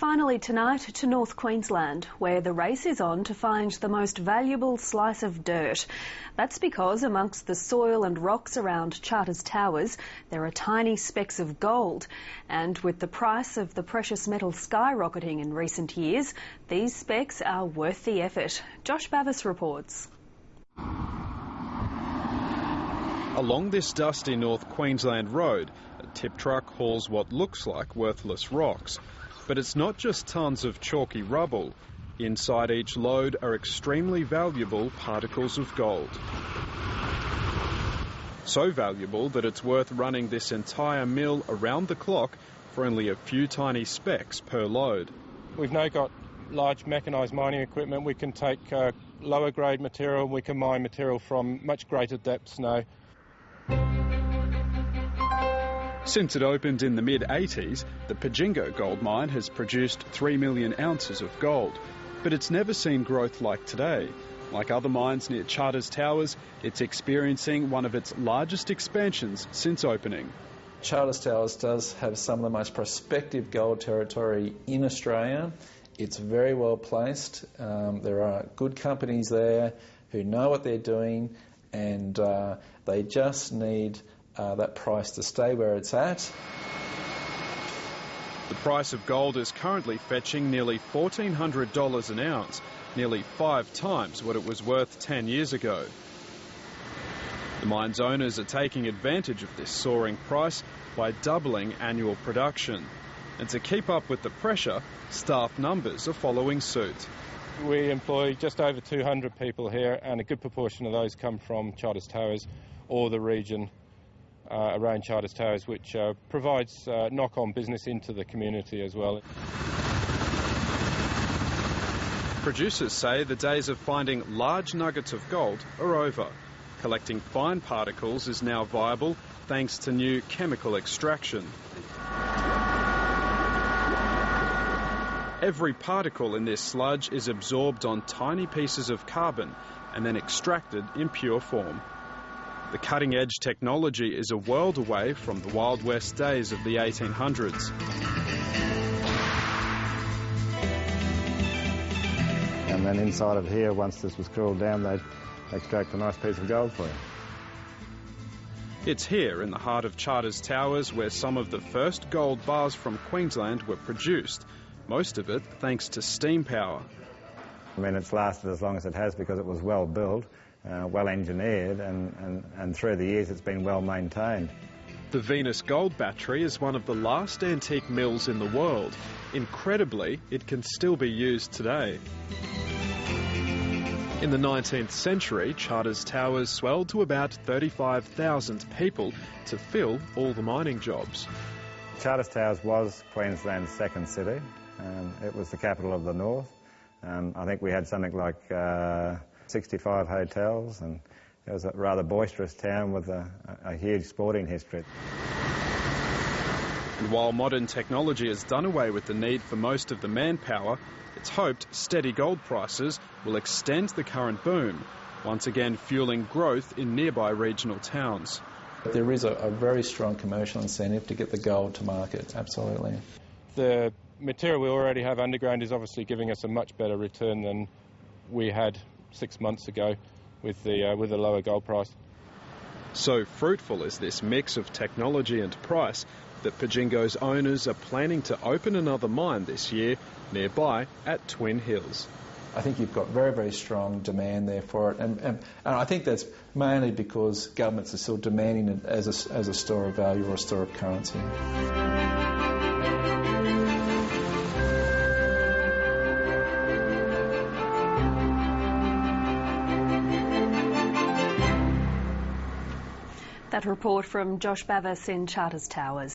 finally tonight to North Queensland, where the race is on to find the most valuable slice of dirt. That's because amongst the soil and rocks around Charters Towers, there are tiny specks of gold. And with the price of the precious metal skyrocketing in recent years, these specks are worth the effort. Josh Bavis reports. Along this dusty North Queensland road, a tip truck hauls what looks like worthless rocks. But it's not just tons of chalky rubble. Inside each load are extremely valuable particles of gold. So valuable that it's worth running this entire mill around the clock for only a few tiny specks per load. We've now got large mechanised mining equipment. We can take lower grade material, we can mine material from much greater depths now. Since it opened in the mid-80s, the Pajingo gold mine has produced 3 million ounces of gold. But it's never seen growth like today. Like other mines near Charters Towers, it's experiencing one of its largest expansions since opening. Charters Towers does have some of the most prospective gold territory in Australia. It's very well placed. There are good companies there who know what they're doing, and they just need that price to stay where it's at. The price of gold is currently fetching nearly $1,400 an ounce, nearly 5 times what it was worth 10 years ago. The mine's owners are taking advantage of this soaring price by doubling annual production. And to keep up with the pressure, staff numbers are following suit. We employ just over 200 people here, and a good proportion of those come from Charters Towers or the region around Charters Towers, which provides knock-on business into the community as well. Producers say the days of finding large nuggets of gold are over. Collecting fine particles is now viable thanks to new chemical extraction. Every particle in this sludge is absorbed on tiny pieces of carbon and then extracted in pure form. The cutting-edge technology is a world away from the Wild West days of the 1800s. And then inside of here, once this was cooled down, they'd extract a nice piece of gold for you. It's here in the heart of Charters Towers where some of the first gold bars from Queensland were produced, most of it thanks to steam power. I mean, it's lasted as long as it has because it was well built, well engineered, and through the years it's been well maintained. The Venus Gold Battery is one of the last antique mills in the world. Incredibly, it can still be used today. In the 19th century, Charters Towers swelled to about 35,000 people to fill all the mining jobs. Charters Towers was Queensland's second city. It was the capital of the north. I think we had something like 65 hotels, and it was a rather boisterous town with a huge sporting history. And while modern technology has done away with the need for most of the manpower, it's hoped steady gold prices will extend the current boom, once again fueling growth in nearby regional towns. There is a very strong commercial incentive to get the gold to market, absolutely. The material we already have underground is obviously giving us a much better return than we had 6 months ago with the lower gold price. So fruitful is this mix of technology and price that Pajingo's owners are planning to open another mine this year nearby at Twin Hills. I think you've got very, very strong demand there for it, and I think that's mainly because governments are still demanding it as a store of value or a store of currency. That report from Josh Bavis in Charters Towers.